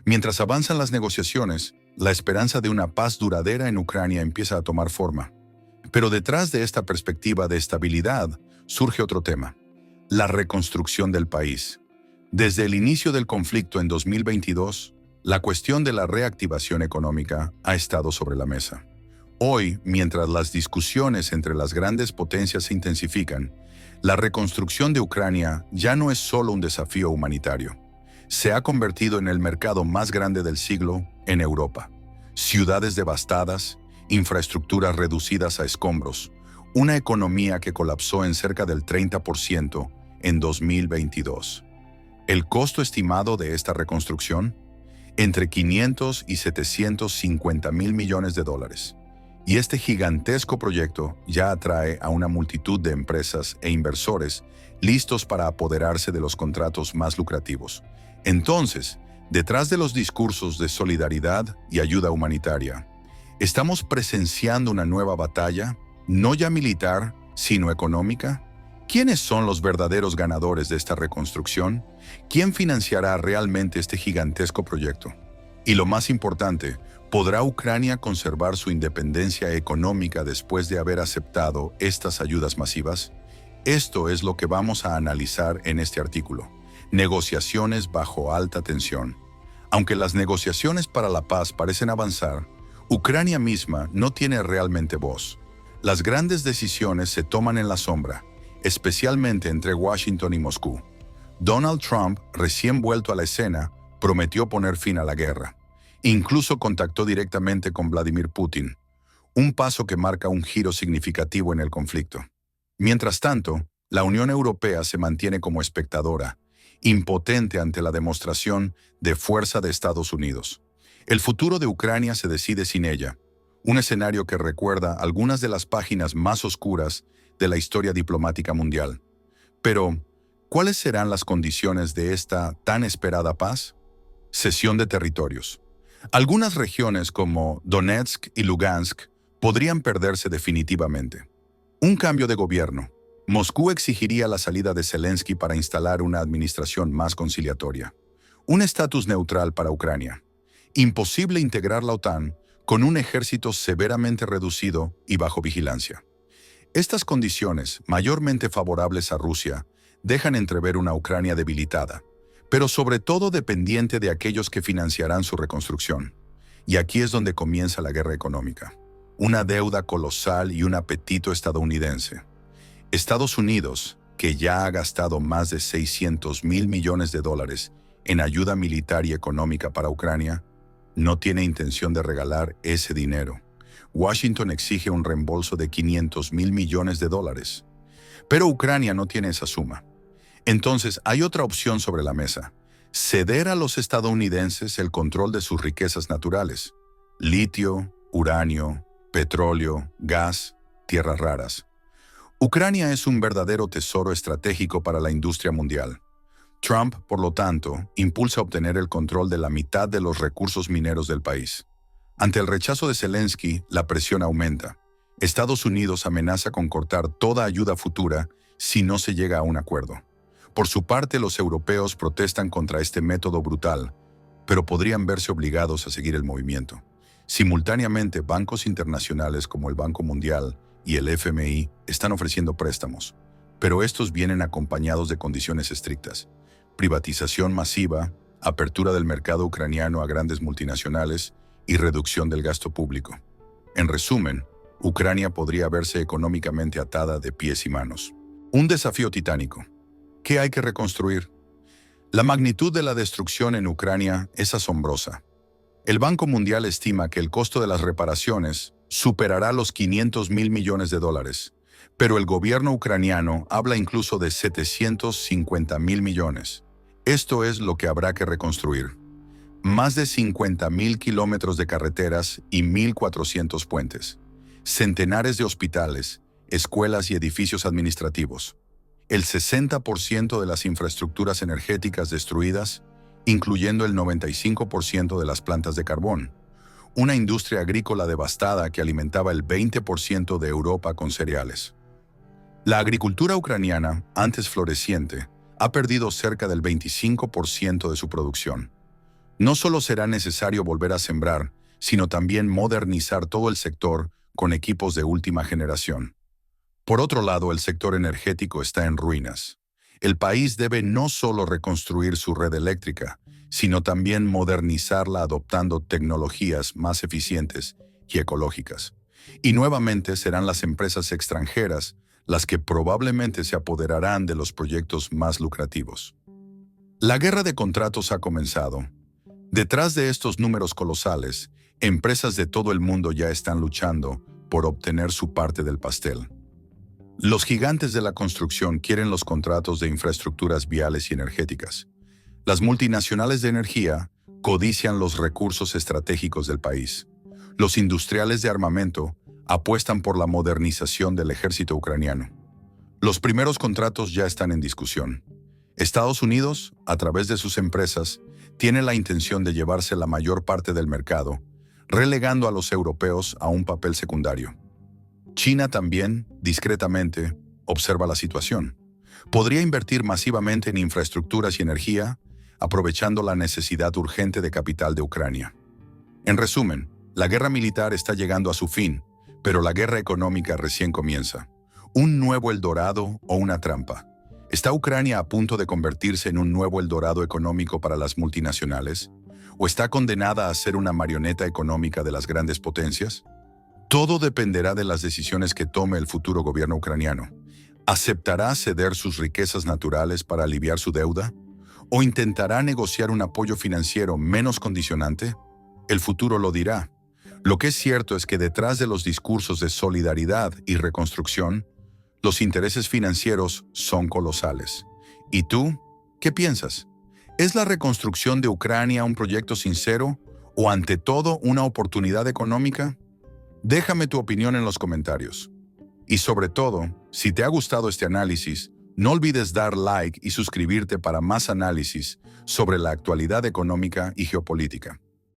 Mientras avanzan las negociaciones, la esperanza de una paz duradera en Ucrania empieza a tomar forma. Pero detrás de esta perspectiva de estabilidad surge otro tema: la reconstrucción del país. Desde el inicio del conflicto en 2022, la cuestión de la reactivación económica ha estado sobre la mesa. Hoy, mientras las discusiones entre las grandes potencias se intensifican, la reconstrucción de Ucrania ya no es solo un desafío humanitario. Se ha convertido en el mercado más grande del siglo en Europa. Ciudades devastadas, infraestructuras reducidas a escombros, una economía que colapsó en cerca del 30% en 2022. ¿El costo estimado de esta reconstrucción? Entre 500 y 750 mil millones de dólares. Y este gigantesco proyecto ya atrae a una multitud de empresas e inversores listos para apoderarse de los contratos más lucrativos. Entonces, detrás de los discursos de solidaridad y ayuda humanitaria, ¿estamos presenciando una nueva batalla, no ya militar, sino económica? ¿Quiénes son los verdaderos ganadores de esta reconstrucción? ¿Quién financiará realmente este gigantesco proyecto? Y lo más importante, ¿podrá Ucrania conservar su independencia económica después de haber aceptado estas ayudas masivas? Esto es lo que vamos a analizar en este artículo. Negociaciones bajo alta tensión. Aunque las negociaciones para la paz parecen avanzar, Ucrania misma no tiene realmente voz. Las grandes decisiones se toman en la sombra, especialmente entre Washington y Moscú. Donald Trump, recién vuelto a la escena, prometió poner fin a la guerra. Incluso contactó directamente con Vladimir Putin, un paso que marca un giro significativo en el conflicto. Mientras tanto, la Unión Europea se mantiene como espectadora, impotente ante la demostración de fuerza de Estados Unidos. El futuro de Ucrania se decide sin ella, un escenario que recuerda algunas de las páginas más oscuras de la historia diplomática mundial. Pero, ¿cuáles serán las condiciones de esta tan esperada paz? Cesión de territorios. Algunas regiones como Donetsk y Lugansk podrían perderse definitivamente. Un cambio de gobierno. Moscú exigiría la salida de Zelensky para instalar una administración más conciliatoria. Un estatus neutral para Ucrania. Imposible integrar la OTAN con un ejército severamente reducido y bajo vigilancia. Estas condiciones, mayormente favorables a Rusia, dejan entrever una Ucrania debilitada, pero sobre todo dependiente de aquellos que financiarán su reconstrucción. Y aquí es donde comienza la guerra económica. Una deuda colosal y un apetito estadounidense. Estados Unidos, que ya ha gastado más de 600 mil millones de dólares en ayuda militar y económica para Ucrania, no tiene intención de regalar ese dinero. Washington exige un reembolso de 500 mil millones de dólares. Pero Ucrania no tiene esa suma. Entonces hay otra opción sobre la mesa: ceder a los estadounidenses el control de sus riquezas naturales: litio, uranio, petróleo, gas, tierras raras. Ucrania es un verdadero tesoro estratégico para la industria mundial. Trump, por lo tanto, impulsa obtener el control de la mitad de los recursos mineros del país. Ante el rechazo de Zelensky, la presión aumenta. Estados Unidos amenaza con cortar toda ayuda futura si no se llega a un acuerdo. Por su parte, los europeos protestan contra este método brutal, pero podrían verse obligados a seguir el movimiento. Simultáneamente, bancos internacionales como el Banco Mundial y el FMI están ofreciendo préstamos, pero estos vienen acompañados de condiciones estrictas: privatización masiva, apertura del mercado ucraniano a grandes multinacionales y reducción del gasto público. En resumen, Ucrania podría verse económicamente atada de pies y manos. Un desafío titánico. ¿Qué hay que reconstruir? La magnitud de la destrucción en Ucrania es asombrosa. El Banco Mundial estima que el costo de las reparaciones superará los 500 mil millones de dólares, pero el gobierno ucraniano habla incluso de 750 mil millones. Esto es lo que habrá que reconstruir. Más de 50 mil kilómetros de carreteras y 1.400 puentes. Centenares de hospitales, escuelas y edificios administrativos. El 60% de las infraestructuras energéticas destruidas, incluyendo el 95% de las plantas de carbón. Una industria agrícola devastada que alimentaba el 20% de Europa con cereales. La agricultura ucraniana, antes floreciente, ha perdido cerca del 25% de su producción. No solo será necesario volver a sembrar, sino también modernizar todo el sector con equipos de última generación. Por otro lado, el sector energético está en ruinas. El país debe no solo reconstruir su red eléctrica, sino también modernizarla adoptando tecnologías más eficientes y ecológicas. Y nuevamente serán las empresas extranjeras las que probablemente se apoderarán de los proyectos más lucrativos. La guerra de contratos ha comenzado. Detrás de estos números colosales, empresas de todo el mundo ya están luchando por obtener su parte del pastel. Los gigantes de la construcción quieren los contratos de infraestructuras viales y energéticas. Las multinacionales de energía codician los recursos estratégicos del país. Los industriales de armamento apuestan por la modernización del ejército ucraniano. Los primeros contratos ya están en discusión. Estados Unidos, a través de sus empresas, tiene la intención de llevarse la mayor parte del mercado, relegando a los europeos a un papel secundario. China también, discretamente, observa la situación. Podría invertir masivamente en infraestructuras y energía, aprovechando la necesidad urgente de capital de Ucrania. En resumen, la guerra militar está llegando a su fin, pero la guerra económica recién comienza. ¿Un nuevo Eldorado o una trampa? ¿Está Ucrania a punto de convertirse en un nuevo Eldorado económico para las multinacionales? ¿O está condenada a ser una marioneta económica de las grandes potencias? Todo dependerá de las decisiones que tome el futuro gobierno ucraniano. ¿Aceptará ceder sus riquezas naturales para aliviar su deuda? ¿O intentará negociar un apoyo financiero menos condicionante? El futuro lo dirá. Lo que es cierto es que detrás de los discursos de solidaridad y reconstrucción, los intereses financieros son colosales. ¿Y tú? ¿Qué piensas? ¿Es la reconstrucción de Ucrania un proyecto sincero o ante todo una oportunidad económica? Déjame tu opinión en los comentarios. Y sobre todo, si te ha gustado este análisis, no olvides dar like y suscribirte para más análisis sobre la actualidad económica y geopolítica.